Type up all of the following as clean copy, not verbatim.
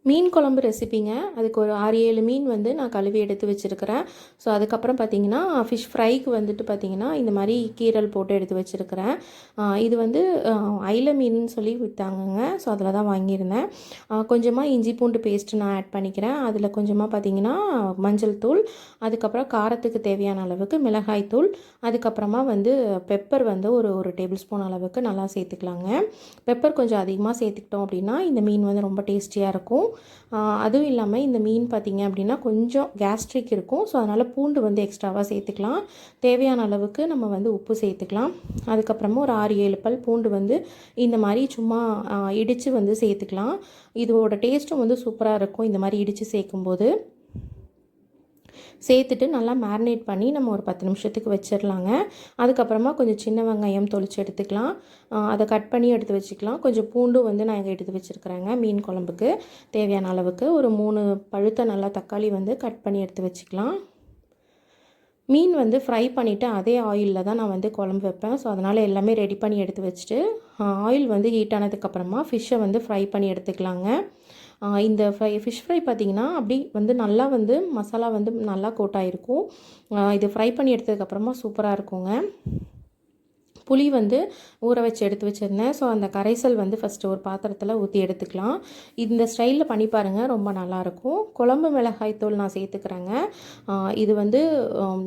மீன் குழம்பு ரெசிபிங்க. அதுக்கு ஒரு 6, 7 மீன் வந்து நான் கழுவி எடுத்து வச்சுருக்கிறேன். ஸோ அதுக்கப்புறம் பார்த்திங்கன்னா ஃபிஷ் ஃப்ரைக்கு வந்துட்டு பார்த்திங்கன்னா இந்த மாதிரி கீரல் போட்டு எடுத்து வச்சுருக்கிறேன். இது வந்து ஐல மீன் சொல்லி விற்றாங்கங்க. ஸோ அதில் தான் வாங்கியிருந்தேன். கொஞ்சமாக இஞ்சி பூண்டு பேஸ்ட்டு நான் ஆட் பண்ணிக்கிறேன். அதில் கொஞ்சமாக பார்த்திங்கன்னா மஞ்சள் தூள், அதுக்கப்புறம் காரத்துக்கு தேவையான அளவுக்கு மிளகாய் தூள், அதுக்கப்புறமா வந்து பெப்பர் வந்து ஒரு டேபிள் ஸ்பூன் அளவுக்கு நல்லா சேர்த்துக்கலாங்க. பெப்பர் கொஞ்சம் அதிகமாக சேர்த்துக்கிட்டோம் அப்படின்னா இந்த மீன் வந்து ரொம்ப டேஸ்டியாக இருக்கும். அதுவும் இல்லாமல் இந்த மீன் பார்த்திங்க அப்படின்னா கொஞ்சம் கேஸ்ட்ரிக் இருக்கும். ஸோ அதனால் பூண்டு வந்து எக்ஸ்ட்ராவாக சேர்த்துக்கலாம். தேவையான அளவுக்கு நம்ம வந்து உப்பு சேர்த்துக்கலாம். அதுக்கப்புறமா ஒரு 6, 7 பல் பூண்டு வந்து இந்த மாதிரி சும்மா இடித்து வந்து சேர்த்துக்கலாம். இதோட டேஸ்ட்டும் வந்து சூப்பராக இருக்கும் இந்த மாதிரி இடித்து சேர்க்கும்போது. சேர்த்துட்டு நல்லா மேரினேட் பண்ணி நம்ம ஒரு 10 நிமிஷத்துக்கு வச்சிடலாங்க. அதுக்கப்புறமா கொஞ்சம் சின்ன வெங்காயம் தொளிச்சு எடுத்துக்கலாம். அதை கட் பண்ணி எடுத்து வச்சுக்கலாம். கொஞ்சம் பூண்டும் வந்து நான் இங்கே எடுத்து வச்சுருக்கிறேங்க. மீன் குழம்புக்கு தேவையான அளவுக்கு ஒரு 3 பழுத்த நல்லா தக்காளி வந்து கட் பண்ணி எடுத்து வச்சுக்கலாம். மீன் வந்து ஃப்ரை பண்ணிவிட்டு அதே ஆயிலில் தான் நான் வந்து குழம்பு வைப்பேன். ஸோ அதனால் எல்லாமே ரெடி பண்ணி எடுத்து வச்சுட்டு ஆயில் வந்து ஹீட் ஆனதுக்கப்புறமா ஃபிஷ்ஷை வந்து ஃப்ரை பண்ணி எடுத்துக்கலாங்க. இந்த ஃபிஷ் ஃப்ரை பார்த்திங்கன்னா அப்படி வந்து நல்லா வந்து மசாலா வந்து நல்லா கோட்டாயிருக்கும். இது ஃப்ரை பண்ணி எடுத்ததுக்கப்புறமா சூப்பராக இருக்குங்க. புளி வந்து ஊற வச்சு எடுத்து வச்சுருந்தேன். ஸோ அந்த கரைசல் வந்து ஃபஸ்ட்டு ஒரு பாத்திரத்தில் ஊற்றி எடுத்துக்கலாம். இந்த ஸ்டைலில் பண்ணி பாருங்கள், ரொம்ப நல்லாயிருக்கும். குழம்பு மிளகாய் தூள் நான் சேர்த்துக்கிறேங்க. இது வந்து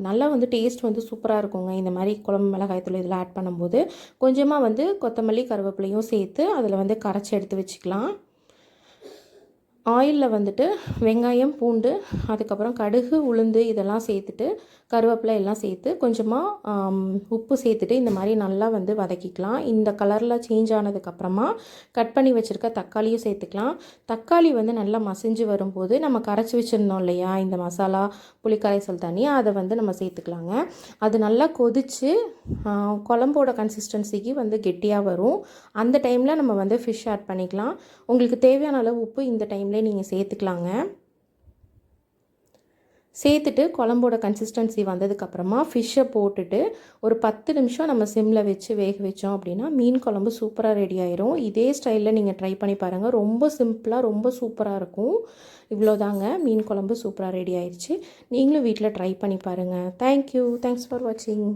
நல்லா வந்து டேஸ்ட் வந்து சூப்பராக இருக்குங்க. இந்த மாதிரி குழம்பு மிளகாய் தூள் இதில் ஆட் பண்ணும்போது கொஞ்சமாக வந்து கொத்தமல்லி கருவேப்பிலையும் சேர்த்து அதில் வந்து கரைச்சி எடுத்து வச்சுக்கலாம். ஆயிலில் வந்துட்டு வெங்காயம், பூண்டு, அதுக்கப்புறம் கடுகு, உளுந்து இதெல்லாம் சேர்த்துட்டு கருவேப்பிலை எல்லாம் சேர்த்து கொஞ்சமாக உப்பு சேர்த்துட்டு இந்த மாதிரி நல்லா வந்து வதக்கிக்கலாம். இந்த கலரில் சேஞ்ச் ஆனதுக்கப்புறமா கட் பண்ணி வச்சுருக்க தக்காளியும் சேர்த்துக்கலாம். தக்காளி வந்து நல்லா மசிஞ்சு வரும்போது நம்ம கரைச்சி வச்சுருந்தோம் இல்லையா இந்த மசாலா புளிக்கரைசல் தண்ணி, அதை வந்து நம்ம சேர்த்துக்கலாங்க. அது நல்லா கொதித்து குழம்போட கன்சிஸ்டன்சிக்கு வந்து கெட்டியாக வரும். அந்த டைமில் நம்ம வந்து ஃபிஷ் ஆட் பண்ணிக்கலாம். உங்களுக்கு தேவையான அளவு உப்பு இந்த டைம்லேயே நீங்கள் சேர்த்துக்கலாங்க. சேர்த்துட்டு குழம்போட கன்சிஸ்டன்சி வந்ததுக்கப்புறமா ஃபிஷ்ஷை போட்டுட்டு ஒரு 10 நிமிஷம் நம்ம சிம்மில் வச்சு வேக வச்சோம் அப்படின்னா மீன் குழம்பு சூப்பராக ரெடி ஆயிரும். இதே ஸ்டைலில் நீங்கள் ட்ரை பண்ணி பாருங்கள். ரொம்ப சிம்பிளாக ரொம்ப சூப்பராக இருக்கும். இவ்வளோதாங்க, மீன் குழம்பு சூப்பராக ரெடி ஆயிடுச்சு. நீங்களும் வீட்டில் ட்ரை பண்ணி பாருங்கள். தேங்க்யூ. தேங்க்ஸ் ஃபார் வாட்சிங்.